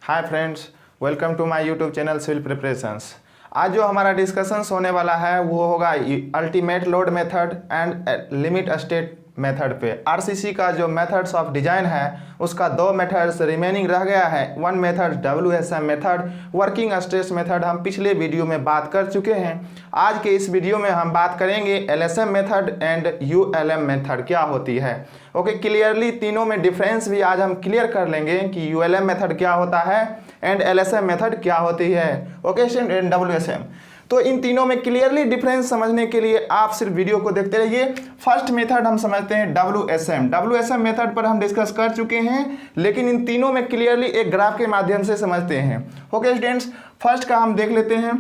Hi friends, welcome to my YouTube channel civil preparations. आज जो हमारा डिस्कशंस होने वाला है वो होगा ultimate load method and limit state method पे। आरसीसी का जो मेथड्स ऑफ डिजाइन है उसका दो मेथड्स रिमेनिंग रह गया है। One method WSM method, working stress method हम पिछले वीडियो में बात कर चुके हैं। आज के इस वीडियो में हम बात करेंगे LSM method and ULM method क्या होती है। ओके, क्लियरली तीनों में डिफरेंस भी आज हम क्लियर कर लेंगे कि यूएलएम मेथड क्या होता है एंड एलएसएम मेथड क्या होती है। ओके एंड डब्ल्यूएसएम, तो इन तीनों में क्लियरली डिफरेंस समझने के लिए आप सिर्फ वीडियो को देखते रहिए। फर्स्ट मेथड हम समझते हैं डब्ल्यूएसएम। डब्ल्यूएसएम मेथड पर हम डिस्कस कर चुके हैं, लेकिन इन तीनों में क्लियरली एक ग्राफ के माध्यम से समझते हैं। ओके स्टूडेंट्स, फर्स्ट का हम देख लेते हैं।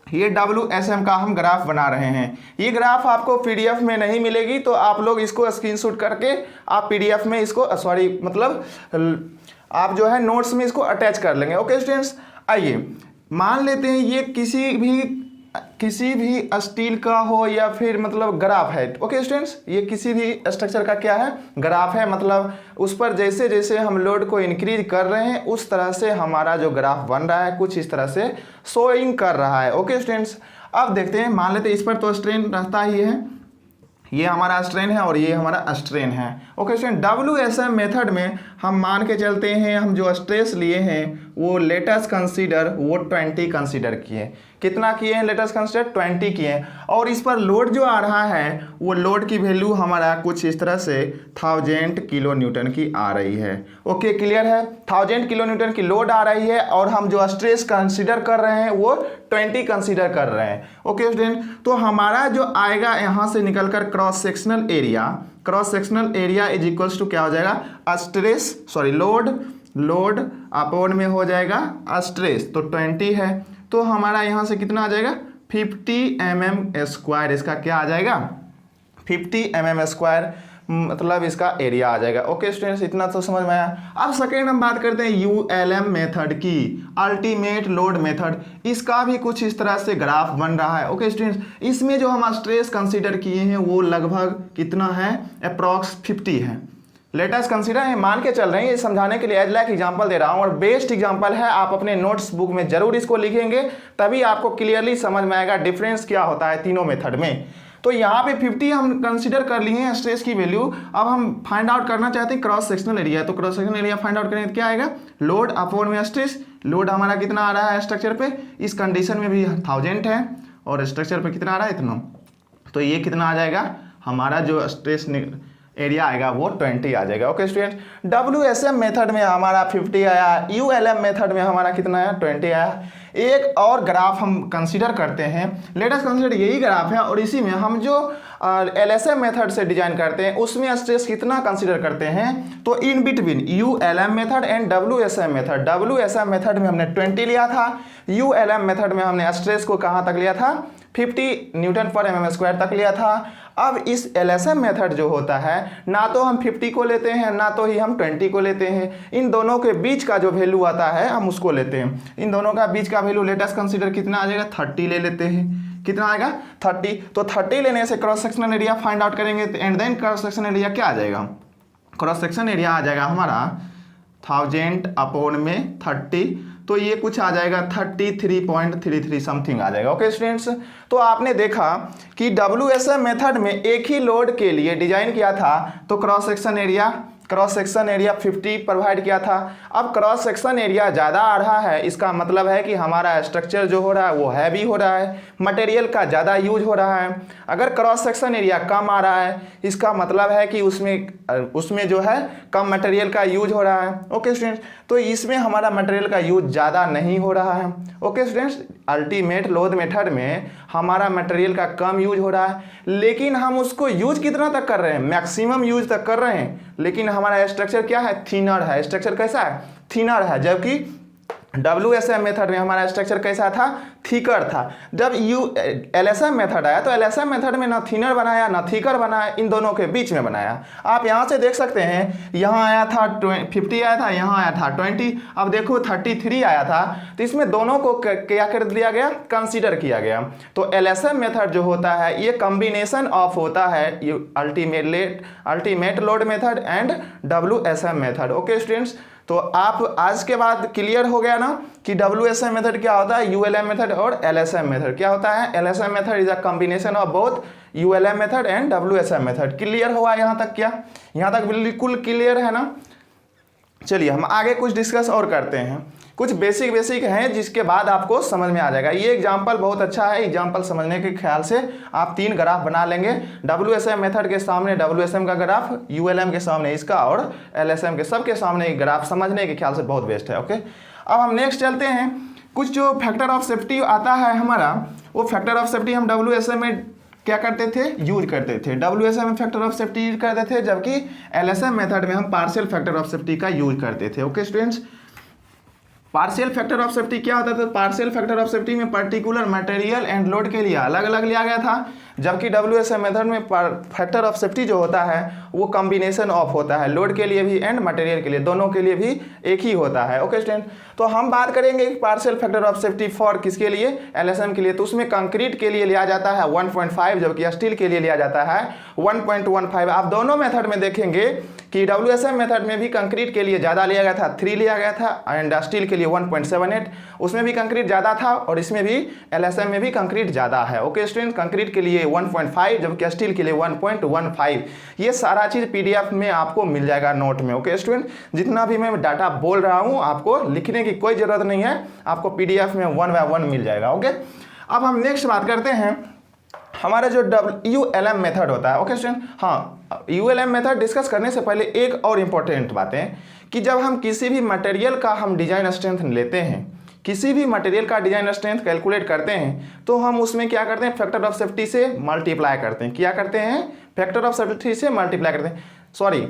ये डब्ल्यूएसएम का हम ग्राफ बना रहे हैं। ये ग्राफ आपको पीडीएफ में नहीं मिलेगी, तो आप लोग इसको स्क्रीनशॉट करके आप पीडीएफ में इसको आप जो है नोट्स में इसको अटैच कर लेंगे। ओके स्टूडेंट्स, आइए मान लेते हैं ये किसी भी स्टील का हो या फिर मतलब ग्राफ है। ओके स्टूडेंट्स, ये किसी भी स्ट्रक्चर का क्या है, ग्राफ है। मतलब उस पर जैसे जैसे हम लोड को इंक्रीज कर रहे हैं उस तरह से हमारा जो ग्राफ बन रहा है कुछ इस तरह से शोइंग कर रहा है। ओके स्टूडेंट्स, अब देखते हैं, मान लेते हैं इस पर तो स्ट्रेन रहता ही है, ये हमारा स्ट्रेन है और ये हमारा स्ट्रेन है। ओके स्टूडेंट, डब्ल्यूएसएम मेथड में हम मान के चलते हैं हम जो स्ट्रेस लिए हैं वो लेटेस्ट कंसीडर वो 20 कंसीडर किए। कितना किए हैं लेटेस्ट कंसीडर? 20 किए हैं। और इस पर लोड जो आ रहा है वो लोड की वैल्यू हमारा कुछ इस तरह से 1000 किलो न्यूटन की आ रही है। ओके, क्लियर है, 1000 किलो न्यूटन की लोड आ रही है और हम जो स्ट्रेस कंसीडर कर रहे हैं वो 20 कंसीडर कर रहे हैं। ओके स्टूडेंट, तो हमारा जो आएगा यहाँ से निकलकर cross sectional area is equals to क्या हो जाएगा, लोड अपॉन में हो जाएगा स्ट्रेस, तो 20 है तो हमारा यहाँ से कितना आ जाएगा 50 mm स्क्वायर। इसका क्या आ जाएगा 50 mm स्क्वायर, मतलब इसका एरिया आ जाएगा। ओके स्टूडेंट्स, इतना तो समझ में आया। अब सेकेंड हम बात करते हैं यूएलएम मेथड की, अल्टीमेट लोड मेथड। इसका भी कुछ इस तरह से ग्राफ बन रहा है। ओके स्टूडेंट्स, इसमें जो हम स्ट्रेस कंसीडर किए हैं वो लगभग कितना है, अप्रॉक्स 50 है। लेटेस्ट कंसीडर है, मान के चल रहे हैं, ये समझाने के लिए एज लाइक एग्जांपल दे रहा हूँ और बेस्ट एग्जांपल है। आप अपने नोट्स बुक में जरूर इसको लिखेंगे, तभी आपको क्लियरली समझ में आएगा डिफरेंस क्या होता है तीनों मेथड में। तो यहाँ पे 50 हम कंसीडर कर लिए हैं स्ट्रेस की वैल्यू। अब हम फाइंड आउट करना चाहते हैं क्रॉस सेक्शनल एरिया, तो cross sectional area find out करेंगे तो क्या आएगा, लोड अपॉन में स्ट्रेस। लोड हमारा कितना आ रहा है स्ट्रक्चर पे, इस कंडीशन में भी 1000 है और स्ट्रक्चर पे कितना आ रहा है, इतना, तो ये कितना आ जाएगा, हमारा जो स्ट्रेस एरिया आएगा वो 20 आ जाएगा। ओके स्टूडेंट, डब्ल्यूएसएम मेथड में हमारा 50 आया, यूएलएम मेथड में हमारा कितना आया, 20 आया। एक और ग्राफ हम कंसीडर करते हैं, लेटेस्ट कंसीडर यही ग्राफ है और इसी में हम जो एलएसएम मेथड से डिजाइन करते हैं उसमें स्ट्रेस कितना कंसीडर करते हैं, तो in between ULM method and WSM method. WSM method में हमने 20 लिया था, यूएलएम मेथड में हमने स्ट्रेस को कहाँ तक लिया था, 50 न्यूटन पर mm स्क्वायर तक लिया था। अब इस एलएसएम मेथड जो होता है ना तो हम 50 को लेते हैं ना तो ही हम 20 को लेते हैं, इन दोनों के बीच का जो वैल्यू आता है हम उसको लेते हैं। इन दोनों का बीच का वैल्यू लेटेस्ट कंसीडर कितना आ जाएगा, 30 ले लेते हैं। कितना आएगा 30, तो 30 लेने से cross sectional area find out करेंगे and then cross sectional area क्या आ जाएगा, क्रॉस सेक्शन एरिया आ जाएगा हमारा 1000 अपॉन में 30, तो ये कुछ आ जाएगा 33.33 समथिंग आ जाएगा। ओके स्टूडेंट्स, तो आपने देखा कि डब्ल्यूएसएम मेथड में एक ही लोड के लिए डिजाइन किया था तो क्रॉस सेक्शन एरिया 50 प्रोवाइड किया था। अब क्रॉस सेक्शन एरिया ज़्यादा आ रहा है, इसका मतलब है कि हमारा स्ट्रक्चर जो हो रहा है वो हैवी हो रहा है, मटेरियल का ज़्यादा यूज हो रहा है। अगर क्रॉस सेक्शन एरिया कम आ रहा है इसका मतलब है कि उसमें जो है कम मटेरियल का यूज हो रहा है। ओके स्टूडेंट्स, तो इसमें हमारा मटेरियल का यूज ज़्यादा नहीं हो रहा है। Okay students, ultimate load method में हमारा मटेरियल का कम यूज हो रहा है, लेकिन हम उसको यूज कितना तक कर रहे हैं, मैक्सिमम यूज तक कर रहे हैं, लेकिन हमारा स्ट्रक्चर क्या है, थिनर है। स्ट्रक्चर कैसा है, थिनर है, जबकि डब्ल्यूएसएम मेथड में हमारा स्ट्रक्चर कैसा था, थिकर था। जब एलएसएम मेथड आया तो एलएसएम मेथड में ना थिनर बनाया ना थिकर बनाया, इन दोनों के बीच में बनाया। आप यहाँ से देख सकते हैं, यहाँ आया था 50 आया था, यहाँ आया था 20, अब देखो 33 आया था, तो इसमें दोनों को क्या कर दिया गया, कंसीडर किया गया। तो एलएसएम मेथड जो होता है ये कॉम्बिनेशन ऑफ होता है ultimate load method and WSM method. Okay students, तो आप आज के बाद क्लियर हो गया ना कि WSM मेथड क्या होता है, ULM मेथड और LSM मेथड क्या होता है। LSM method is a combination of both ULM method and WSM method. Clear हुआ यहाँ तक क्या? यहाँ तक बिल्कुल क्लियर है ना। चलिए हम आगे कुछ डिस्कस और करते हैं। कुछ बेसिक हैं जिसके बाद आपको समझ में आ जाएगा। ये एग्जाम्पल बहुत अच्छा है, एग्जाम्पल समझने के ख्याल से आप 3 ग्राफ बना लेंगे। WSM मेथड के सामने WSM का ग्राफ, ULM के सामने इसका और LSM के सबके सामने एक ग्राफ समझने के ख्याल से बहुत बेस्ट है। ओके, अब हम नेक्स्ट चलते हैं। कुछ जो फैक्टर ऑफ सेफ्टी आता है हमारा, वो फैक्टर ऑफ सेफ्टी हम WSM में क्या करते थे, यूज करते थे। WSM में फैक्टर ऑफ सेफ्टी यूज करते थे, जबकि LSM मेथड में हम पार्शियल फैक्टर ऑफ सेफ्टी का यूज करते थे। Okay students, partial factor of safety क्या होता था? पार्शियल फैक्टर ऑफ सेफ्टी में पर्टिकुलर मटेरियल एंड लोड के लिए अलग अलग लिया गया था, जबकि WSM मेथड में फैक्टर ऑफ सेफ्टी जो होता है वो कॉम्बिनेशन ऑफ होता है, लोड के लिए भी एंड मटेरियल के लिए, दोनों के लिए भी एक ही होता है। ओके स्टूडेंट, तो हम बात करेंगे partial factor of safety for किसके लिए, LSM के लिए। तो उसमें कंक्रीट के लिए लिया जाता है 1.5, जबकि स्टील के लिए लिया जाता है 1.15। आप दोनों मेथड में देखेंगे कि WSM मेथड में भी कंक्रीट के लिए ज़्यादा लिया गया था, 3 लिया गया था, एंड स्टील के लिए 1.78, उसमें भी कंक्रीट ज़्यादा था, और इसमें भी LSM में भी कंक्रीट ज़्यादा है। ओके स्टूडेंट, कंक्रीट के लिए 1.5 जबकि स्टील के लिए 1.15। ये सारा चीज़ PDF में आपको मिल जाएगा नोट में। ओके स्टूडेंट, जितना भी मैं डाटा बोल रहा हूँ आपको लिखने की कोई ज़रूरत नहीं है, आपको PDF में 1 by 1 मिल जाएगा। ओके, अब हम नेक्स्ट बात करते हैं हमारा जो ULM मेथड होता है। ओके स्टूडेंट, हाँ, ULM मेथड डिस्कस करने से पहले एक और इम्पोर्टेंट बात है कि जब हम किसी भी मटेरियल का हम डिजाइन स्ट्रेंथ लेते हैं, किसी भी मटेरियल का डिजाइन स्ट्रेंथ कैलकुलेट करते हैं, तो हम उसमें क्या करते हैं, फैक्टर ऑफ सेफ्टी से मल्टीप्लाई करते हैं। क्या करते हैं? फैक्टर ऑफ सेफ्टी से मल्टीप्लाई करते हैं। सॉरी,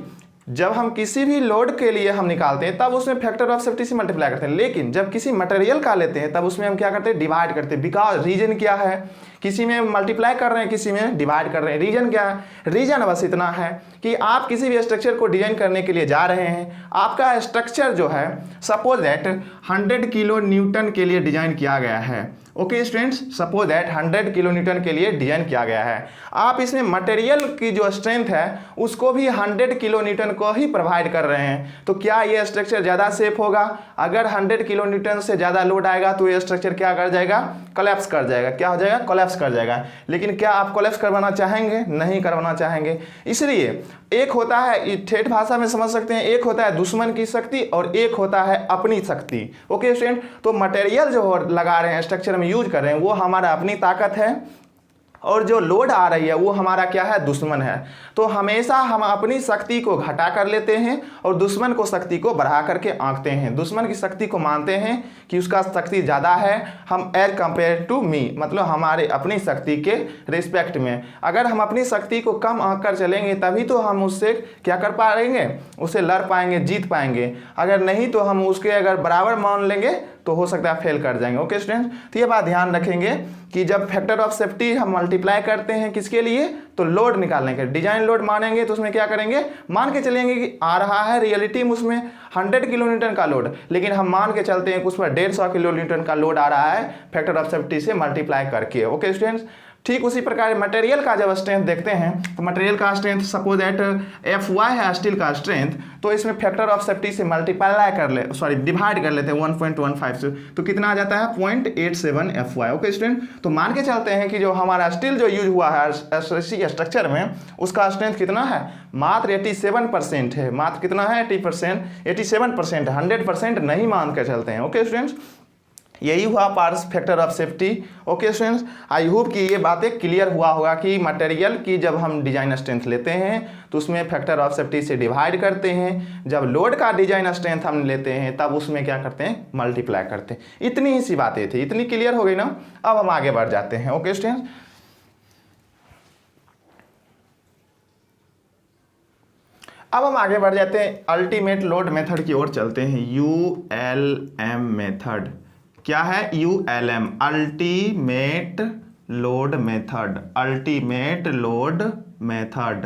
जब हम किसी भी लोड के लिए हम निकालते हैं तब उसमें फैक्टर ऑफ सेफ्टी से मल्टीप्लाई करते हैं, लेकिन जब किसी मटेरियल का लेते हैं तब उसमें हम क्या करते हैं, डिवाइड करते हैं। बिकॉज रीजन क्या है, किसी में मल्टीप्लाई कर रहे हैं, किसी में डिवाइड कर रहे हैं। रीजन क्या है? रीजन बस इतना है कि आप किसी भी स्ट्रक्चर को डिजाइन करने के लिए जा रहे हैं, आपका स्ट्रक्चर जो है सपोज दैट 100 किलो न्यूटन के लिए डिजाइन किया गया है। Okay students, suppose that 100 kilo Newton के लिए डिजाइन किया गया है। आप इसमें मटेरियल की जो स्ट्रेंथ है उसको भी 100 किलो न्यूटन को ही प्रोवाइड कर रहे हैं, तो क्या ये स्ट्रक्चर ज़्यादा सेफ होगा? अगर 100 किलो न्यूटन से ज़्यादा लोड आएगा तो ये स्ट्रक्चर क्या कर जाएगा, कोलैप्स कर जाएगा। क्या हो जाएगा? कोलैप्स कर जाएगा। लेकिन क्या आप कोलैप्स करवाना चाहेंगे? नहीं करवाना चाहेंगे। इसलिए एक होता है, ठेठ भाषा में समझ सकते हैं, एक होता है दुश्मन की शक्ति और एक होता है अपनी शक्ति। ओके स्टूडेंट, तो मटेरियल जो लगा रहे हैं, स्ट्रक्चर में यूज कर रहे हैं, वो हमारा अपनी ताकत है, और जो लोड आ रही है वो हमारा क्या है, दुश्मन है। तो हमेशा हम अपनी शक्ति को घटा कर लेते हैं और दुश्मन को शक्ति को बढ़ा करके आंकते हैं। दुश्मन की शक्ति को मानते हैं कि उसका शक्ति ज़्यादा है, हम एज कंपेयर टू मी, मतलब हमारे अपनी शक्ति के रिस्पेक्ट में। अगर हम अपनी शक्ति को कम आंक कर चलेंगे तभी तो हम उससे क्या कर पाएंगे, उससे लड़ पाएंगे, जीत पाएंगे। अगर नहीं तो हम उसके अगर बराबर मान लेंगे तो हो सकता है फेल कर जाएंगे। ओके स्टूडेंट, तो ये बात ध्यान रखेंगे कि जब फैक्टर ऑफ सेफ्टी हम मल्टीप्लाई करते हैं किसके लिए, तो लोड निकालने के, डिजाइन लोड मानेंगे तो उसमें क्या करेंगे, मान के चलेंगे कि आ रहा है रियलिटी में उसमें 100 किलो न्यूटन का लोड, लेकिन हम मान के चलते हैं कि उस पर 150 किलो न्यूटन का लोड आ रहा है फैक्टर ऑफ सेफ्टी से मल्टीप्लाई करके। ओके स्टूडेंट्स, ठीक उसी प्रकार मटेरियल का जब स्ट्रेंथ देखते हैं तो मटेरियल का स्ट्रेंथ सपोज दैट FY है स्टील का स्ट्रेंथ, तो इसमें फैक्टर ऑफ सेफ्टी से मल्टीप्लाई कर ले, सॉरी डिवाइड कर लेते हैं 1.15 से, तो कितना आ जाता है 0.87 FY। ओके स्टूडेंट, तो मान के चलते हैं कि जो हमारा स्टील जो यूज हुआ है स्ट्रक्चर में उसका स्ट्रेंथ कितना है, मात्र 87% है। मात्र कितना है, 87%, 100% नहीं मान के चलते हैं। ओके स्टूडेंट्स, यही हुआ पार्स factor of safety. Okay students, I hope कि ये बातें क्लियर हुआ होगा कि मटेरियल की जब हम डिजाइन स्ट्रेंथ लेते हैं तो उसमें फैक्टर ऑफ सेफ्टी से डिवाइड करते हैं, जब लोड का डिजाइन स्ट्रेंथ हम लेते हैं तब उसमें क्या करते हैं, मल्टीप्लाई करते हैं। इतनी ही सी बातें थी, इतनी क्लियर हो गई ना। अब हम आगे बढ़ जाते हैं। ओके स्टूडेंट्स, अब हम आगे बढ़ जाते हैं अल्टीमेट लोड मेथड की ओर चलते हैं। ULM मेथड क्या है, ULM ultimate load method, ultimate load method.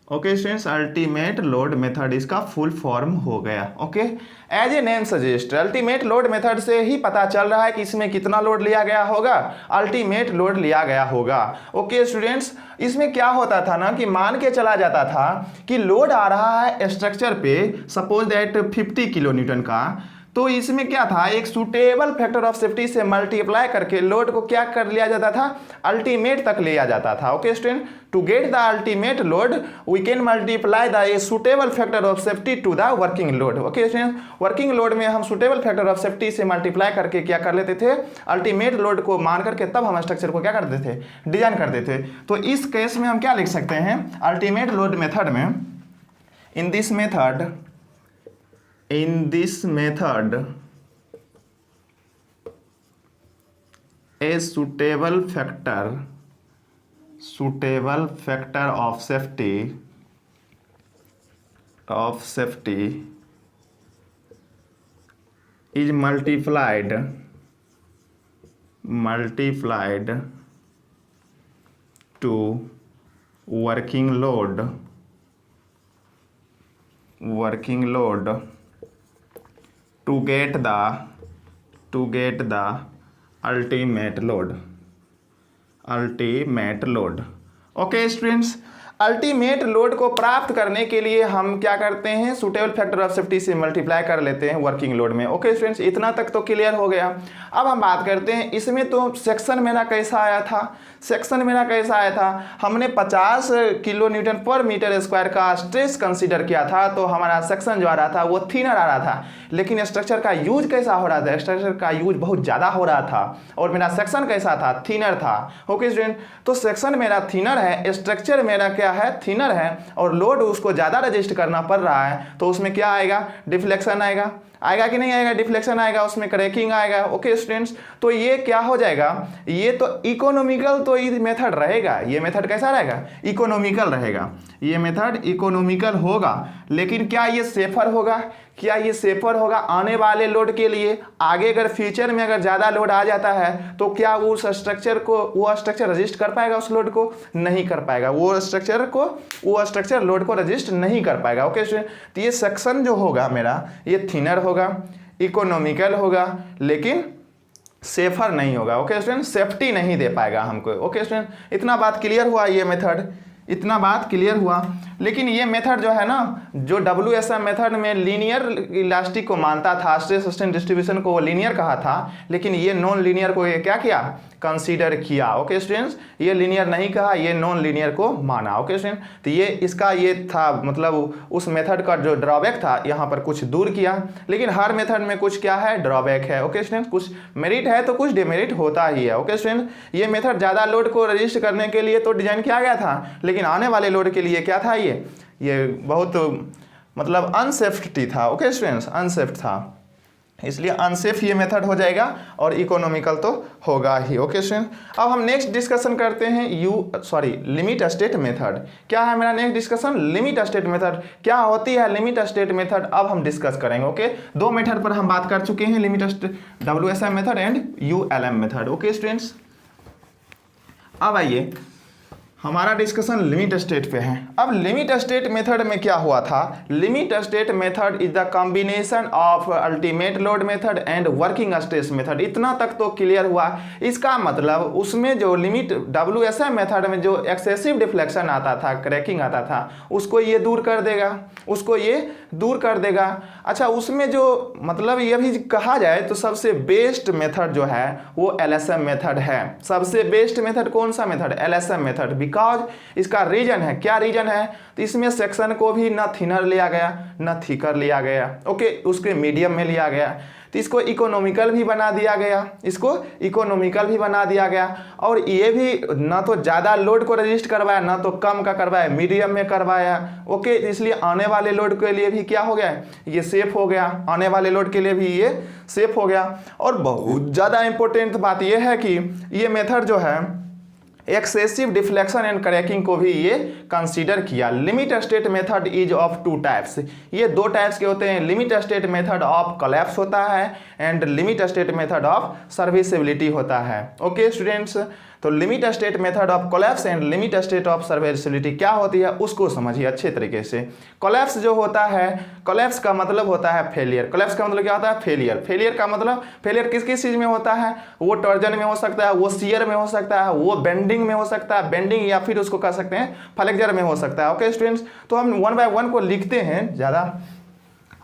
Okay students, ultimate load method इसका फुल फॉर्म हो गया। Okay, as a name suggest, ultimate load method से ही पता चल रहा है कि इसमें कितना लोड लिया गया होगा, अल्टीमेट लोड लिया गया होगा। ओके स्टूडेंट्स, इसमें क्या होता था ना कि मान के चला जाता था कि लोड आ रहा है स्ट्रक्चर पे, सपोज दैट 50 किलो न्यूटन का, तो इसमें क्या था, एक सुटेबल फैक्टर ऑफ सेफ्टी से मल्टीप्लाई करके लोड को क्या कर लिया जाता था, अल्टीमेट तक लिया जाता था। Okay student, to get the ultimate load we can multiply the a suitable factor of safety to the working load. Okay student, working load में हम सुटेबल फैक्टर ऑफ सेफ्टी से मल्टीप्लाई करके क्या कर लेते थे, अल्टीमेट लोड को मान करके तब हम स्ट्रक्चर को क्या करते थे, डिजाइन करते थे। तो इस केस में हम क्या लिख सकते हैं, अल्टीमेट लोड मेथड में, in this method a suitable factor of safety is multiplied to working load to get the ultimate load। Okay students, ultimate load को प्राप्त करने के लिए हम क्या करते हैं, सुटेबल फैक्टर ऑफ सेफ्टी से मल्टीप्लाई कर लेते हैं वर्किंग लोड में। ओके स्टूडेंट्स, इतना तक तो क्लियर हो गया। अब हम बात करते हैं इसमें तो सेक्शन मेरा कैसा आया था, हमने 50 किलो न्यूटन पर मीटर स्क्वायर का स्ट्रेस कंसीडर किया था, तो हमारा सेक्शन जो आ रहा था वो थिनर आ रहा था। लेकिन स्ट्रक्चर का यूज कैसा हो रहा था, स्ट्रक्चर का यूज बहुत ज़्यादा हो रहा था और मेरा सेक्शन कैसा था, थिनर था। ओके स्टूडेंट, तो सेक्शन मेरा थिनर है, स्ट्रक्चर मेरा क्या है, थिनर है, और लोड उसको ज़्यादा रजिस्ट करना पड़ रहा है, तो उसमें क्या आएगा, डिफ्लेक्शन आएगा कि नहीं आएगा, डिफ्लेक्शन आएगा, उसमें क्रैकिंग आएगा। ओके स्टूडेंट्स, तो ये क्या हो जाएगा, ये तो इकोनॉमिकल तो ये मेथड रहेगा, ये मेथड कैसा रहेगा, इकोनॉमिकल रहेगा, ये मेथड इकोनॉमिकल होगा। लेकिन क्या ये सेफर होगा, आने वाले लोड के लिए? आगे अगर फ्यूचर में अगर ज़्यादा लोड आ जाता है तो क्या उस स्ट्रक्चर को वो स्ट्रक्चर रजिस्ट कर पाएगा, उस लोड को नहीं कर पाएगा, वो स्ट्रक्चर लोड को रजिस्ट नहीं कर पाएगा। ओके स्टूडेंट, तो ये सेक्शन जो होगा मेरा, ये थिनर होगा, इकोनॉमिकल होगा, लेकिन सेफर नहीं होगा। ओके स्टूडेंट, सेफ्टी नहीं दे पाएगा हमको। ओके स्टूडेंट, इतना बात क्लियर हुआ, ये मेथड इतना बात क्लियर हुआ। लेकिन ये मेथड जो है ना, जो WSM मेथड में लीनियर इलास्टिक को मानता था, स्ट्रेस स्ट्रेन डिस्ट्रीब्यूशन को वो लीनियर कहा था, लेकिन ये नॉन लीनियर को ये क्या किया, कंसीडर किया। ओके स्टूडेंट्स, ये लीनियर नहीं कहा, ये नॉन लीनियर को माना। ओके स्टूडेंट, तो ये इसका ये था, मतलब उस मेथड का जो ड्रॉबैक था यहाँ पर कुछ दूर किया। लेकिन हर मेथड में कुछ क्या है, ड्रॉबैक है। ओके स्टूडेंट, कुछ मेरिट है तो कुछ डिमेरिट होता ही है। ओके स्टूडेंट, ये मेथड ज़्यादा लोड को रजिस्ट करने के लिए तो डिजाइन किया गया था, लेकिन आने वाले लोड के लिए क्या था, ये बहुत मतलब अनसेफ्टी था। ओके स्टूडेंट्स, अनसेफ था, इसलिए अनसेफ ये मेथड हो जाएगा और इकोनॉमिकल तो होगा ही। ओके स्टूडेंट, अब हम नेक्स्ट डिस्कशन करते हैं लिमिट स्टेट मेथड। क्या है मेरा next discussion, limit state method. क्या होती है लिमिट स्टेट मेथड, अब हम डिस्कस करेंगे। ओके, दो मेथड पर हम बात कर चुके हैं, limit state WSM method and ULM method. Okay students, अब आइए हमारा डिस्कशन लिमिट स्टेट पे है। अब लिमिट स्टेट मेथड में क्या हुआ था, limit state method is the combination of ultimate load method and working stress method. इतना तक तो क्लियर हुआ। इसका मतलब उसमें जो लिमिट WSM मेथड में जो एक्सेसिव डिफ्लेक्शन आता था, क्रैकिंग आता था, उसको ये दूर कर देगा, अच्छा, उसमें जो मतलब ये भी कहा जाए तो सबसे बेस्ट मेथड जो है वो LSM मेथड है। सबसे बेस्ट मेथड कौन सा मेथड, LSM मेथड, बिकॉज इसका रीजन है, क्या रीजन है, तो इसमें सेक्शन को भी ना थिनर लिया गया ना थिकर लिया गया। ओके, उसके मीडियम में लिया गया, तो इसको इकोनॉमिकल भी बना दिया गया, और ये भी ना तो ज़्यादा लोड को रजिस्ट करवाया ना तो कम का करवाया, मीडियम में करवाया। ओके, इसलिए आने वाले लोड के लिए भी क्या हो गया, ये सेफ हो गया, आने वाले लोड के लिए भी ये सेफ हो गया। और बहुत ज़्यादा इंपॉर्टेंट बात यह है कि ये मेथड जो है एक्सेसिव डिफ्लेक्शन एंड क्रैकिंग को भी ये कंसीडर किया। Limit state method is of 2 types, ये 2 टाइप्स के होते हैं। Limit state method of collapse होता है and limit state method of serviceability होता है। ओके स्टूडेंट्स, तो limit state method of collapse and limit state of serviceability क्या होती है उसको समझिए अच्छे तरीके से। कोलैप्स जो होता है, कोलैप्स का मतलब होता है फेलियर। कोलैप्स का मतलब क्या होता है? फेलियर। फेलियर का मतलब, फेलियर किस किस चीज़ में होता है? वो टॉर्जन में हो सकता है, वो शियर में हो सकता है, वो बेंडिंग में हो सकता है, बेंडिंग या फिर उसको कह सकते हैं फ्लेक्चर में हो सकता है। ओके स्टूडेंट्स, तो हम 1 बाय 1 को लिखते हैं, ज़्यादा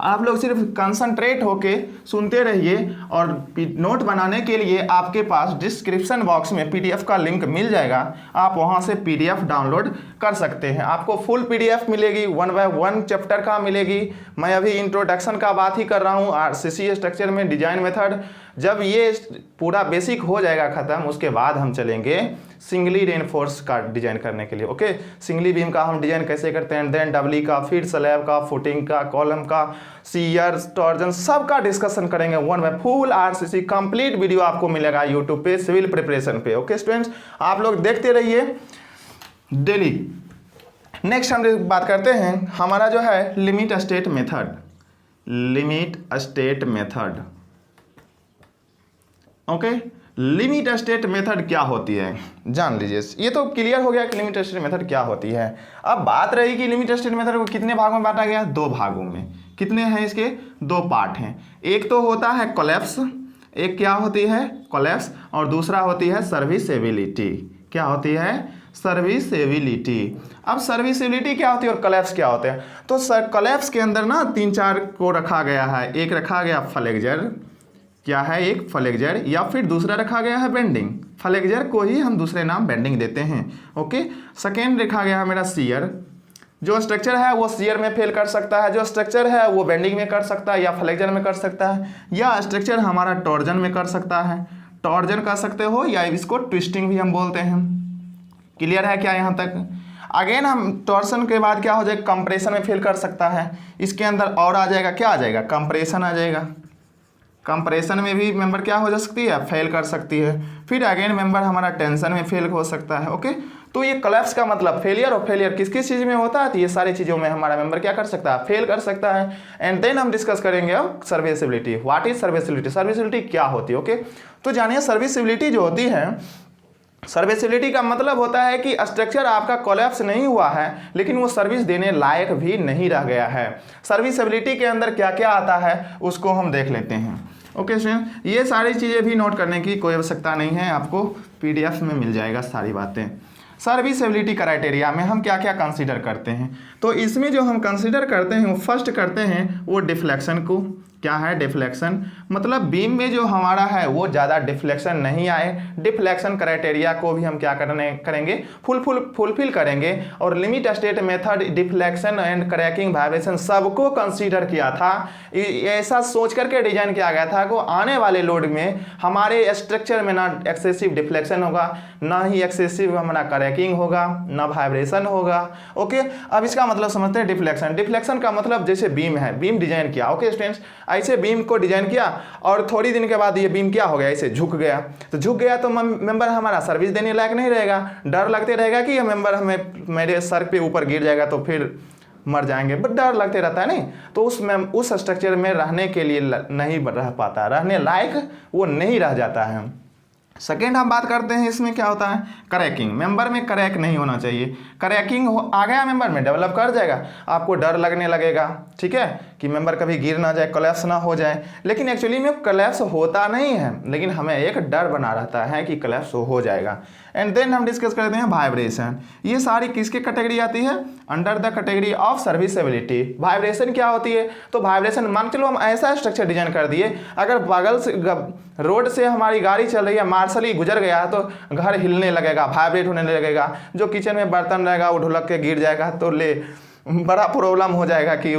आप लोग सिर्फ कंसंट्रेट होके सुनते रहिए। और नोट बनाने के लिए आपके पास डिस्क्रिप्शन बॉक्स में पीडीएफ का लिंक मिल जाएगा, आप वहां से पीडीएफ डाउनलोड कर सकते हैं। आपको फुल पीडीएफ मिलेगी, 1 बाय 1 चैप्टर का मिलेगी। मैं अभी इंट्रोडक्शन का बात ही कर रहा हूँ, आरसीसी स्ट्रक्चर में डिजाइन मेथड। जब ये पूरा बेसिक हो जाएगा खत्म, उसके बाद हम चलेंगे सिंगली रेनफोर्स का डिजाइन करने के लिए। ओके, सिंगली बीम का हम डिजाइन कैसे करते हैं, देन डबली का, फिर स्लैब का, फुटिंग का, कॉलम का, शियर, टॉर्जन, सब का डिस्कशन करेंगे 1 by full RCC complete video आपको मिलेगा यूट्यूब पे सिविल प्रिपरेशन पे। ओके स्टूडेंट्स, आप लोग देखते रहिए डेली। नेक्स्ट हम बात करते हैं हमारा जो है limit state method. Limit state method, okay, limit state method क्या होती है जान लीजिए। ये तो क्लियर हो गया कि लिमिट स्टेट मेथड क्या होती है। अब बात रही कि लिमिट स्टेट मेथड को कितने भागों में बांटा गया? 2 भागों में। कितने हैं इसके? 2 पार्ट हैं। एक तो होता है कोलैप्स, एक क्या होती है? कोलैप्स, और दूसरा होती है सर्विसेबिलिटी। क्या होती है? सर्विसेबिलिटी। अब सर्विसेबिलिटी क्या होती है और कोलैप्स क्या होते हैं? तो कोलैप्स के अंदर ना 3-4 को रखा गया है। एक रखा गया फ्लेक्चर, क्या है? एक फ्लेक्चर, या फिर दूसरा रखा गया है बेंडिंग। फ्लेक्चर को ही हम दूसरे नाम बेंडिंग देते हैं। ओके, सेकेंड रखा गया है मेरा शियर। जो स्ट्रक्चर है वो शियर में फेल कर सकता है, जो स्ट्रक्चर है वो बेंडिंग में कर सकता है या फ्लेक्चर में कर सकता है, या स्ट्रक्चर हमारा टॉर्जन में कर सकता है। टॉर्जन कर सकते हो या इसको ट्विस्टिंग भी हम बोलते हैं। क्लियर है क्या यहाँ तक? अगेन हम टॉर्सन के बाद क्या हो जाएगा? कंप्रेशन में फेल कर सकता है। इसके अंदर और आ जाएगा, क्या आ जाएगा? कंप्रेशन आ जाएगा। कंप्रेशन में भी मेंबर क्या हो जा सकती है? फेल कर सकती है। फिर अगेन मेंबर हमारा टेंशन में फेल हो सकता है। ओके, तो ये कोलैप्स का मतलब फेलियर, और फेलियर किस किस चीज़ में होता है? तो ये सारी चीज़ों में हमारा मेंबर क्या कर सकता है? फेल कर सकता है। एंड देन हम डिस्कस करेंगे अब serviceability. What is serviceability? Serviceability क्या होती है? ओके, तो जानिए सर्विसिबिलिटी जो होती है, सर्विसिबिलिटी का मतलब होता है कि स्ट्रक्चर आपका कोलैप्स नहीं हुआ है लेकिन वो सर्विस देने लायक भी नहीं रह गया है। सर्विसिबिलिटी के अंदर क्या क्या आता है उसको हम देख लेते हैं। ओके स्टूडेंट, ये सारी चीज़ें भी नोट करने की कोई आवश्यकता नहीं है, आपको पीडीएफ में मिल जाएगा सारी बातें। सर्विसिबिलिटी क्राइटेरिया में हम क्या क्या कंसीडर करते हैं? तो इसमें जो हम कंसीडर करते हैं वो फर्स्ट करते हैं वो डिफ्लेक्शन को। क्या है? डिफ्लेक्शन, मतलब बीम में जो हमारा है वो ज़्यादा डिफ्लेक्शन नहीं आए। डिफ्लेक्शन क्राइटेरिया को भी हम क्या करेंगे? फुलफिल करेंगे। और limit state method deflection and cracking vibration सबको कंसीडर किया था। ऐसा सोच करके डिजाइन किया गया था कि आने वाले लोड में हमारे स्ट्रक्चर में ना एक्सेसिव डिफ्लेक्शन होगा, ना ही एक्सेसिव हमारा क्रैकिंग होगा, ना वाइब्रेशन होगा। ओके, अब इसका मतलब समझते हैं डिफ्लेक्शन। डिफ्लेक्शन का मतलब जैसे बीम है, बीम डिजाइन किया, ओके स्टूडेंट्स, ऐसे बीम को डिजाइन किया और थोड़ी दिन के बाद ये बीम क्या हो गया? ऐसे झुक गया। तो झुक गया तो मेंबर हमारा सर्विस देने लायक नहीं रहेगा। डर लगते रहेगा कि ये मेंबर हमें मेरे सर पे ऊपर गिर जाएगा तो फिर मर जाएंगे, बट डर लगते रहता है नहीं, तो उस स्ट्रक्चर में रहने के लिए नहीं रह पाता, रहने लायक वो नहीं रह जाता है। सेकेंड हम बात करते हैं इसमें क्या होता है? क्रैकिंग। मेंबर में क्रैक नहीं होना चाहिए। क्रैकिंग आ गया मेंबर में, डेवलप कर जाएगा, आपको डर लगने लगेगा, ठीक है, कि मेंबर कभी गिर ना जाए, कोलैप्स ना हो जाए। लेकिन एक्चुअली में कोलैप्स होता नहीं है, लेकिन हमें एक डर बना रहता है कि कोलैप्स हो जाएगा। एंड देन हम डिस्कस करते हैं वाइब्रेशन। ये सारी किसके कैटेगरी आती है? Under the category of serviceability. Vibration क्या होती है? तो वाइब्रेशन, मान चलो हम ऐसा स्ट्रक्चर डिजाइन कर दिए, अगर बगल से रोड से हमारी गाड़ी चल रही है, मार्शली गुजर गया तो घर हिलने लगेगा, वाइब्रेट होने लगेगा। जो किचन में बर्तन रहेगा वो ढुलक के गिर जाएगा, तो बड़ा प्रॉब्लम हो जाएगा कि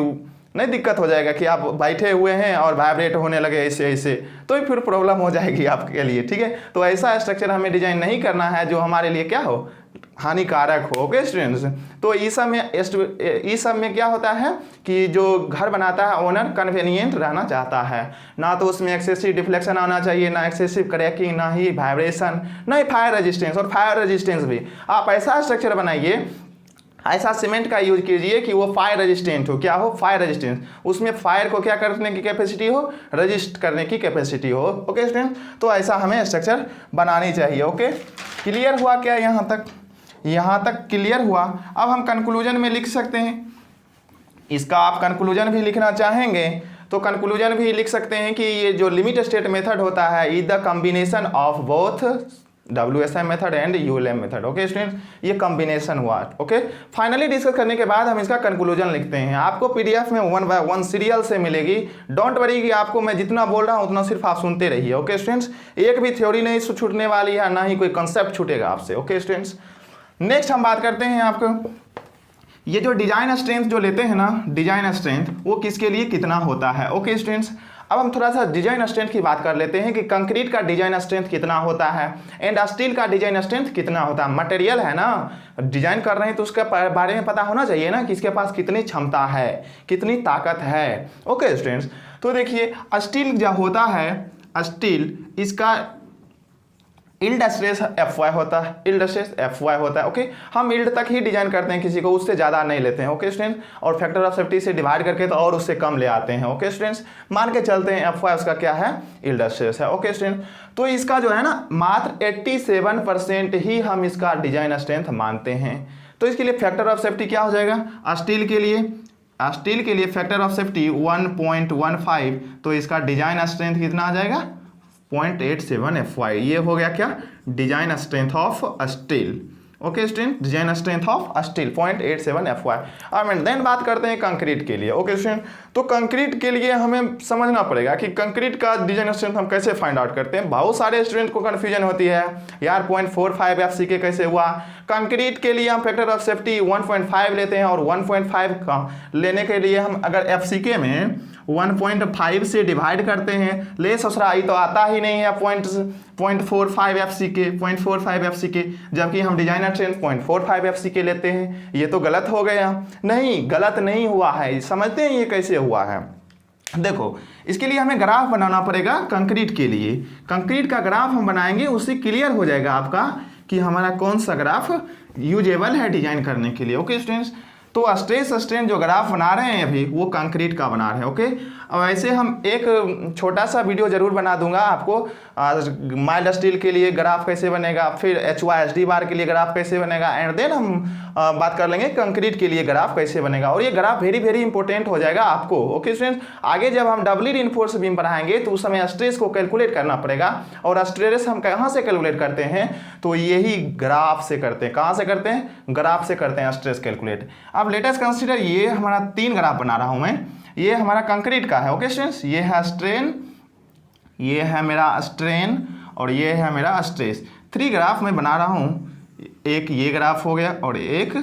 नहीं, दिक्कत हो जाएगा कि आप बैठे हुए हैं और वाइब्रेट होने लगे ऐसे ऐसे, तो फिर प्रॉब्लम हो जाएगी आपके लिए, ठीक है। तो ऐसा स्ट्रक्चर हमें डिजाइन नहीं करना है जो हमारे लिए क्या हो, हानिकारक हो। ओके स्टूडेंट्स, तो इस सब में क्या होता है कि जो घर बनाता है ओनर कन्वीनियंट रहना चाहता है, ना तो उसमें एक्सेसिव डिफ्लेक्शन आना चाहिए, ना एक्सेसिव क्रैकिंग, ना ही वाइब्रेशन, ना ही फायर रेजिस्टेंस। और फायर रेजिस्टेंस भी आप ऐसा स्ट्रक्चर बनाइए, ऐसा सीमेंट का यूज कीजिए कि वो फायर रेजिस्टेंट हो। क्या हो? Fire resistance. उसमें फायर को क्या करने की कैपेसिटी हो? रजिस्ट करने की कैपेसिटी हो। ओके स्टूडेंट, तो ऐसा हमें स्ट्रक्चर बनानी चाहिए। ओके। क्लियर हुआ क्या यहाँ तक? यहाँ तक क्लियर हुआ। अब हम कंक्लूजन में लिख सकते हैं, इसका आप कंक्लूजन भी लिखना चाहेंगे तो कंक्लूजन भी लिख सकते हैं कि ये जो लिमिट स्टेट मेथड होता है is the combination of both WSM method and ULM method. Okay students, ये कॉम्बिनेशन हुआ। ओके, फाइनली डिस्कस करने के बाद हम इसका कंक्लूजन लिखते हैं। आपको PDF में 1 by 1 सीरियल से मिलेगी। डोंट वरी कि आपको मैं जितना बोल रहा हूँ उतना सिर्फ आप सुनते रहिए। ओके स्टूडेंट्स, एक भी थ्योरी नहीं छूटने वाली है, ना ही कोई कंसेप्ट छूटेगा आपसे। ओके स्टूडेंट्स, नेक्स्ट हम बात करते हैं आपको ये जो डिजाइन स्ट्रेंथ जो लेते हैं ना, डिजाइन स्ट्रेंथ वो किसके लिए कितना होता है। ओके स्टूडेंट्स, अब हम थोड़ा सा डिजाइन स्ट्रेंथ की बात कर लेते हैं कि कंक्रीट का डिजाइन स्ट्रेंथ कितना होता है एंड स्टील का डिजाइन स्ट्रेंथ कितना होता है। मटेरियल है ना, डिजाइन कर रहे हैं तो उसके बारे में पता होना चाहिए ना कि इसके पास कितनी क्षमता है, कितनी ताकत है। ओके स्टूडेंट्स, तो देखिए स्टील जो होता है, स्टील इसका इल्ड स्ट्रेस FY होता है, इल्ड स्ट्रेस FY होता है। ओके, हम इल्ड तक ही डिजाइन करते हैं, किसी को उससे ज़्यादा नहीं लेते हैं। ओके स्टूडेंट्स, और फैक्टर ऑफ सेफ्टी से डिवाइड करके तो और उससे कम ले आते हैं। ओके स्टूडेंट्स, मान के चलते हैं FY उसका क्या है, इल्ड स्ट्रेस है। ओके स्टूडेंट्स, तो इसका जो है ना मात्र 87% ही हम इसका डिजाइन स्ट्रेंथ मानते हैं। तो इसके लिए फैक्टर ऑफ सेफ्टी क्या हो जाएगा, स्टील के लिए फैक्टर ऑफ सेफ्टी 1.15, तो इसका डिजाइन स्ट्रेंथ कितना आ जाएगा 0.87 FY। ये हो गया क्या, design strength of steel. Okay student, design strength of steel 0.87 FY। अब देन बात करते हैं कंक्रीट के लिए। ओके स्टूडेंट, तो कंक्रीट के लिए हमें समझना पड़ेगा कि कंक्रीट का डिजाइन स्ट्रेंथ हम कैसे फाइंड आउट करते हैं। बहुत सारे स्टूडेंट को कन्फ्यूजन होती है यार 0.45 FCK कैसे हुआ। कंक्रीट के लिए हम फैक्टर ऑफ सेफ्टी 1.5 लेते हैं और 1.5 का लेने के लिए हम अगर FCK में 1.5 से डिवाइड करते हैं, ले ससुराई तो आता ही नहीं है 0.45 FCK, 0.45 FCK, जबकि हम डिजाइनर स्ट्रेंथ 0.45 FCK लेते हैं। ये तो गलत हो गया। नहीं, गलत नहीं हुआ है, समझते हैं ये कैसे हुआ है। देखो, इसके लिए हमें ग्राफ बनाना पड़ेगा कंक्रीट के लिए। कंक्रीट का ग्राफ हम बनाएंगे, उससे क्लियर हो जाएगा आपका कि हमारा कौन सा ग्राफ यूजेबल है डिजाइन करने के लिए। ओके स्टूडेंट्स, तो स्ट्रेस स्ट्रेन जो ग्राफ बना रहे हैं अभी वो कंक्रीट का बना रहे हैं। ओके, अब ऐसे हम एक छोटा सा वीडियो जरूर बना दूंगा आपको, माइल्ड स्टील के लिए ग्राफ कैसे बनेगा, फिर HYSD बार के लिए ग्राफ कैसे बनेगा, एंड देन हम बात कर लेंगे कंक्रीट के लिए ग्राफ कैसे बनेगा। और ये ग्राफ वेरी वेरी इंपॉर्टेंट हो जाएगा आपको। ओके स्टूडेंट्स, आगे जब हम डबली रिइंफोर्स बीम बनाएंगे तो उस समय स्ट्रेस को कैलकुलेट करना पड़ेगा, और स्ट्रेस हम कहाँ से कैलकुलेट करते हैं, तो यही ग्राफ से करते हैं। कहाँ से करते हैं, ग्राफ से करते हैं स्ट्रेस कैलकुलेट। अब लेटेस्ट कंसीडर, ये हमारा 3 ग्राफ बना रहा हूं मैं, ये हमारा कंक्रीट का है। ओके स्टूडेंट्स, ये है स्ट्रेन, ये है मेरा स्ट्रेन, और ये है मेरा स्ट्रेस। 3 ग्राफ मैं बना रहा हूं, एक ये ग्राफ हो गया और एक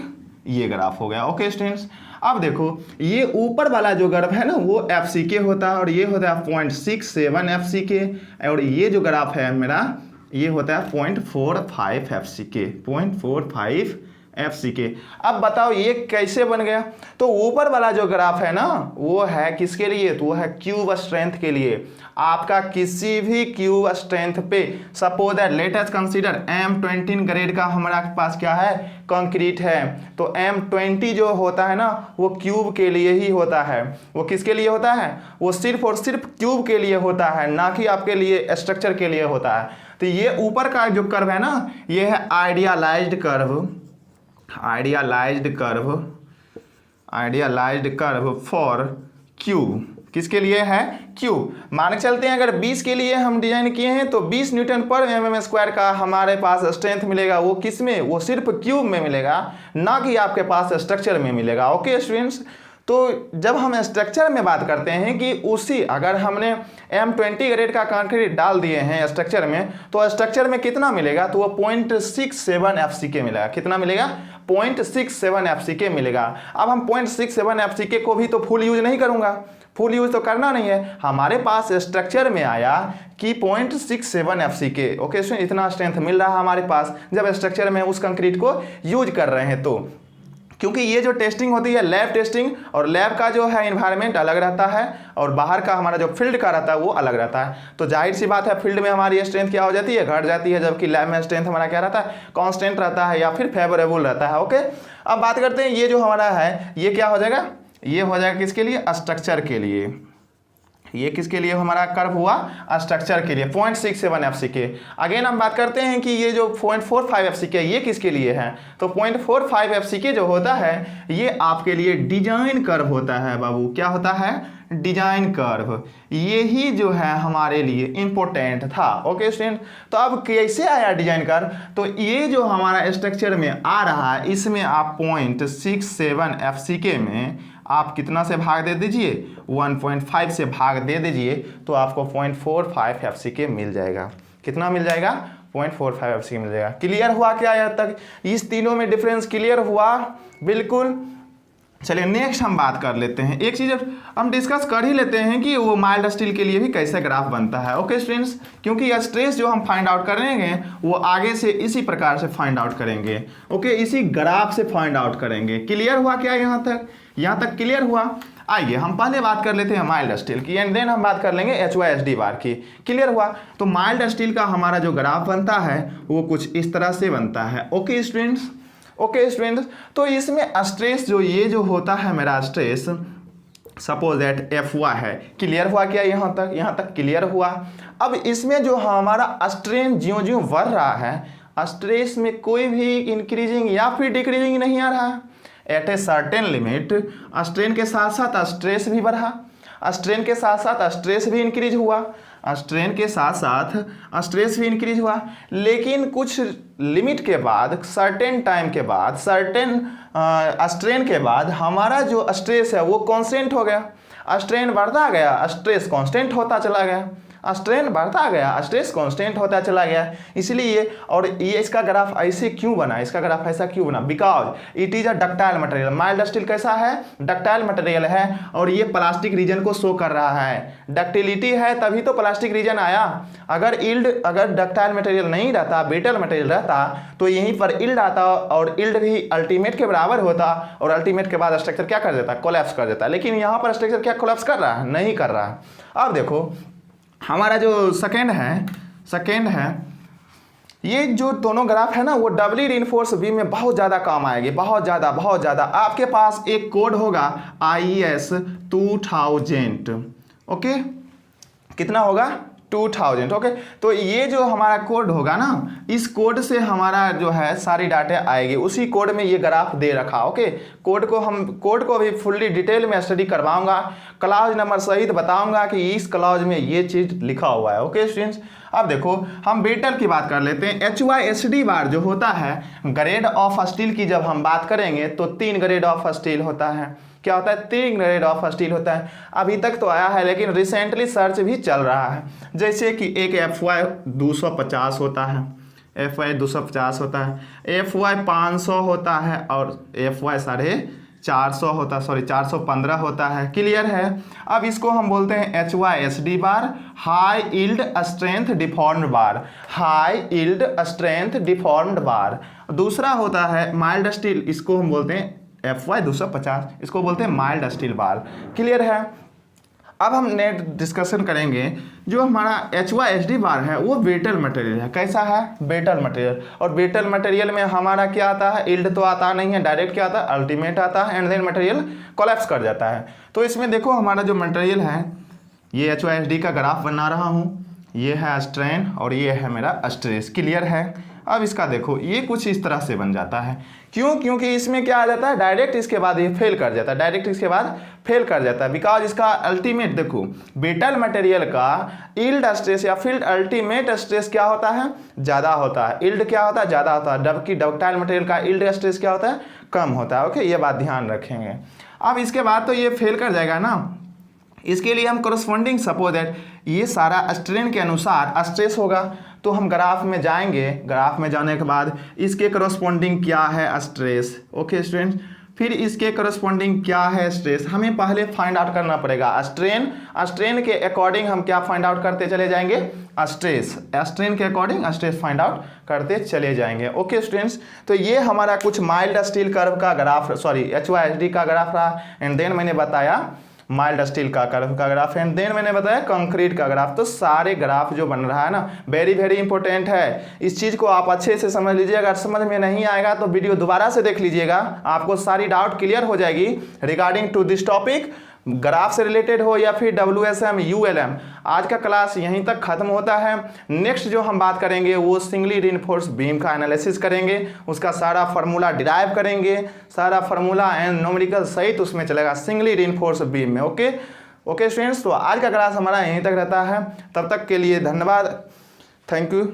ये ग्राफ हो गया। ओके स्टूडेंट्स, अब देखो ये ऊपर वाला जो ग्राफ है ना वो FCK होता है और ये होता है 0.67 FCK, और ये जो ग्राफ है मेरा ये होता है 0.45 FCK, 0.45 FCK। अब बताओ ये कैसे बन गया। तो ऊपर वाला जो ग्राफ है ना वो है किसके लिए, तो वो है क्यूब स्ट्रेंथ के लिए। आपका किसी भी क्यूब स्ट्रेंथ पे, suppose that let us consider M20 grade का हमारा पास क्या है, कंक्रीट है, तो M20 जो होता है ना वो क्यूब के लिए ही होता है। वो किसके लिए होता है, वो सिर्फ और सिर्फ क्यूब के लिए होता है, ना कि आपके लिए स्ट्रक्चर के लिए होता है। तो ये ऊपर का जो कर्व है ना ये है idealised curve, idealised curve for cube. किसके लिए है, क्यूब। मान के चलते हैं अगर 20 के लिए हम डिजाइन किए हैं तो 20 न्यूटन पर mm स्क्वायर का हमारे पास स्ट्रेंथ मिलेगा। वो किस में, वो सिर्फ क्यूब में मिलेगा, ना कि आपके पास स्ट्रक्चर में मिलेगा। ओके स्टूडेंट्स, तो जब हम स्ट्रक्चर में बात करते हैं कि उसी अगर हमने M20 ग्रेड का कंक्रीट डाल दिए हैं स्ट्रक्चर में, तो स्ट्रक्चर में कितना मिलेगा, तो वो 0.67 FCK मिलेगा। कितना मिलेगा, 0.67 FCK मिलेगा। अब हम 0.67 FCK को भी तो फुल यूज नहीं करूंगा, फुल यूज तो करना नहीं है। हमारे पास स्ट्रक्चर में आया कि 0.67 FCK। ओके स्टूडेंट, इतना स्ट्रेंथ मिल रहा है हमारे पास जब स्ट्रक्चर में उस कंक्रीट को यूज कर रहे हैं। तो क्योंकि ये जो टेस्टिंग होती है लैब टेस्टिंग, और लैब का जो है इन्वायरमेंट अलग रहता है और बाहर का हमारा जो फील्ड का रहता है वो अलग रहता है। तो जाहिर सी बात है फील्ड में हमारी स्ट्रेंथ क्या हो जाती है, घट जाती है, जबकि लैब में स्ट्रेंथ हमारा क्या रहता है, कांस्टेंट रहता है या फिर फेवरेबल रहता है। ओके, अब बात करते हैं ये जो हमारा है ये क्या हो जाएगा, ये हो जाएगा किसके लिए, स्ट्रक्चर के लिए। ये किसके लिए हमारा कर्व हुआ, स्ट्रक्चर के लिए 0.67 FCK। अगेन हम बात करते हैं कि ये जो 0.45 FCK ये किसके लिए है, तो 0.45 FCK जो होता है ये आपके लिए डिजाइन कर्व होता है बाबू। क्या होता है, डिजाइन कर्व। यही जो है हमारे लिए इंपॉर्टेंट था। ओके स्टूडेंट, तो अब कैसे आया डिजाइन कर्व, तो ये जो हमारा स्ट्रक्चर में आ रहा है इसमें आप 0.67 FCK में आप कितना से भाग दे दीजिए, 1.5 से भाग दे दीजिए, तो आपको 0.45 FCK मिल जाएगा। कितना मिल जाएगा, 0.45 FCK मिल जाएगा। क्लियर हुआ क्या यहाँ तक, इस तीनों में डिफरेंस क्लियर हुआ, बिल्कुल। चलिए नेक्स्ट हम बात कर लेते हैं, एक चीज़ हम डिस्कस कर ही लेते हैं कि वो माइल्ड स्टील के लिए भी कैसे ग्राफ बनता है। ओके स्टूडेंट्स, क्योंकि स्ट्रेस जो हम फाइंड आउट करेंगे वो आगे से इसी प्रकार से फाइंड आउट करेंगे। ओके, इसी ग्राफ से फाइंड आउट करेंगे। क्लियर हुआ क्या यहाँ तक, यहाँ तक क्लियर हुआ। आइए हम पहले बात कर लेते हैं माइल्ड स्टील की एंड देन हम बात कर लेंगे HYSD बार की। क्लियर हुआ, तो माइल्ड स्टील का हमारा जो ग्राफ बनता है वो कुछ इस तरह से बनता है। ओके स्टूडेंट्स, ओके स्टूडेंट्स, तो इसमें स्ट्रेस जो ये जो होता है मेरा स्ट्रेस, सपोज दैट FY है। क्लियर हुआ क्या यहाँ तक, यहाँ तक क्लियर हुआ। अब इसमें जो हमारा स्ट्रेन ज्यों ज्यों बढ़ रहा है, स्ट्रेस में कोई भी इंक्रीजिंग या फिर डिक्रीजिंग नहीं आ रहा है। At a certain limit strain के साथ साथ स्ट्रेस भी बढ़ा, स्ट्रेन के साथ साथ स्ट्रेस भी इंक्रीज हुआ, स्ट्रेन के साथ साथ स्ट्रेस भी इंक्रीज हुआ। लेकिन कुछ लिमिट के बाद, सर्टेन टाइम के बाद, सर्टेन स्ट्रेन के बाद हमारा जो स्ट्रेस है वो कांस्टेंट हो गया। स्ट्रेन बढ़ता गया, स्ट्रेस कांस्टेंट होता चला गया, स्ट्रेन बढ़ता गया, स्ट्रेस कांस्टेंट होता चला गया। इसलिए, और ये इसका ग्राफ ऐसे क्यों बना, इसका ग्राफ ऐसा क्यों बना, because it is a ductile material. Mild steel कैसा है, डक्टाइल मटेरियल है, और ये प्लास्टिक रीजन को शो कर रहा है। डक्टिलिटी है तभी तो प्लास्टिक रीजन आया। अगर डक्टाइल मटेरियल नहीं रहता, ब्रिटल मटेरियल रहता, तो यहीं पर इल्ड आता, और इल्ड भी अल्टीमेट के बराबर होता, और अल्टीमेट के बाद स्ट्रक्चर क्या कर देता, कोलैप्स कर देता। लेकिन यहाँ पर स्ट्रक्चर क्या कोलैप्स कर रहा है, नहीं कर रहा है। अब देखो हमारा जो सेकेंड है, ये जो दोनों ग्राफ है ना वो डबली रिइंफोर्स बीम में बहुत ज़्यादा काम आएगी, बहुत ज़्यादा। आपके पास एक कोड होगा IES 2000। ओके, कितना होगा, 2000। ओके, तो ये जो हमारा कोड होगा ना, इस कोड से हमारा जो है सारी डाटा आएगी। उसी कोड में ये ग्राफ दे रखा। ओके, कोड को भी फुल्ली डिटेल में स्टडी करवाऊंगा, क्लॉज नंबर सहित बताऊंगा कि इस क्लॉज में ये चीज़ लिखा हुआ है। ओके स्टूडेंट्स, अब देखो हम ब्रिटल की बात कर लेते हैं। HYSD बार जो होता है, ग्रेड ऑफ स्टील की जब हम बात करेंगे तो 3 ग्रेड ऑफ स्टील होता है। क्या होता है, 3 ग्रेड ऑफ स्टील होता है। अभी तक तो आया है, लेकिन रिसेंटली सर्च भी चल रहा है। जैसे कि एक FY 250 होता है, FY 250 होता है, FY 500 होता है, और FY 450 होता है, 415 होता है। क्लियर है। अब इसको हम बोलते हैं HYSD bar, high yield strength deformed bar, high yield strength deformed bar. दूसरा होता है माइल्ड स्टील, इसको हम बोलते हैं FY 250, इसको बोलते हैं माइल्ड स्टील बार। क्लियर है। अब हम नेट डिस्कशन करेंगे, जो हमारा HYSD बार है वो ब्रिटल मटेरियल है। कैसा है, ब्रिटल मटेरियल। और ब्रिटल मटेरियल में हमारा क्या आता है, यील्ड तो आता नहीं है, डायरेक्ट क्या आता है, अल्टीमेट आता है, एंड देन मटेरियल कोलैप्स कर जाता है। तो इसमें देखो हमारा जो मटेरियल है, ये HYSD का ग्राफ बना रहा हूँ, ये है स्ट्रेन और ये है मेरा स्ट्रेस। क्लियर है। अब इसका देखो ये कुछ इस तरह से बन जाता है। क्यों, क्योंकि इसमें क्या आ जाता है, डायरेक्ट इसके बाद ये फेल कर जाता है, डायरेक्ट इसके बाद फेल कर जाता है। बिकॉज इसका अल्टीमेट देखो, ब्रिटल मटेरियल का यील्ड स्ट्रेस या फील्ड अल्टीमेट स्ट्रेस क्या होता है, ज़्यादा होता है। यील्ड क्या होता है, ज़्यादा होता है, जबकि डक्टाइल मटेरियल का यील्ड स्ट्रेस क्या होता है, कम होता है। ओके, ये बात ध्यान रखेंगे। अब इसके बाद तो ये फेल कर जाएगा ना, इसके लिए हम करस्पॉन्डिंग सपोज दैट ये सारा स्ट्रेन के अनुसार स्ट्रेस होगा, तो हम ग्राफ में जाएंगे। ग्राफ में जाने के बाद इसके करस्पॉन्डिंग क्या है स्ट्रेस। ओके स्टूडेंट्स, फिर इसके करस्पॉन्डिंग क्या है स्ट्रेस, हमें पहले फाइंड आउट करना पड़ेगा। स्ट्रेन के अकॉर्डिंग हम क्या फाइंड आउट करते चले जाएंगे, स्ट्रेस। स्ट्रेन के अकॉर्डिंग स्ट्रेस फाइंड आउट करते चले जाएंगे। ओके स्टूडेंट्स, तो ये हमारा कुछ माइल्ड स्टील कर्व का ग्राफ, HYSD का ग्राफ रहा, एंड देन मैंने बताया माइल्ड स्टील का कर्व का ग्राफ, एंड देन मैंने बताया कंक्रीट का ग्राफ। तो सारे ग्राफ जो बन रहा है ना, वेरी वेरी इंपॉर्टेंट है। इस चीज़ को आप अच्छे से समझ लीजिएगा। अगर समझ में नहीं आएगा तो वीडियो दोबारा से देख लीजिएगा, आपको सारी डाउट क्लियर हो जाएगी regarding to this topic. Graph से रिलेटेड हो या फिर WSM ULM। आज का क्लास यहीं तक खत्म होता है। नेक्स्ट जो हम बात करेंगे वो सिंगली रिइंफोर्स बीम का एनालिसिस करेंगे, उसका सारा फार्मूला डिराइव करेंगे, सारा फार्मूला एंड न्यूमेरिकल सहित उसमें चलेगा सिंगली रिइंफोर्स बीम में। ओके स्टूडेंट्स, तो आज का क्लास हमारा यहीं तक रहता है। तब तक के लिए धन्यवाद, थैंक यू।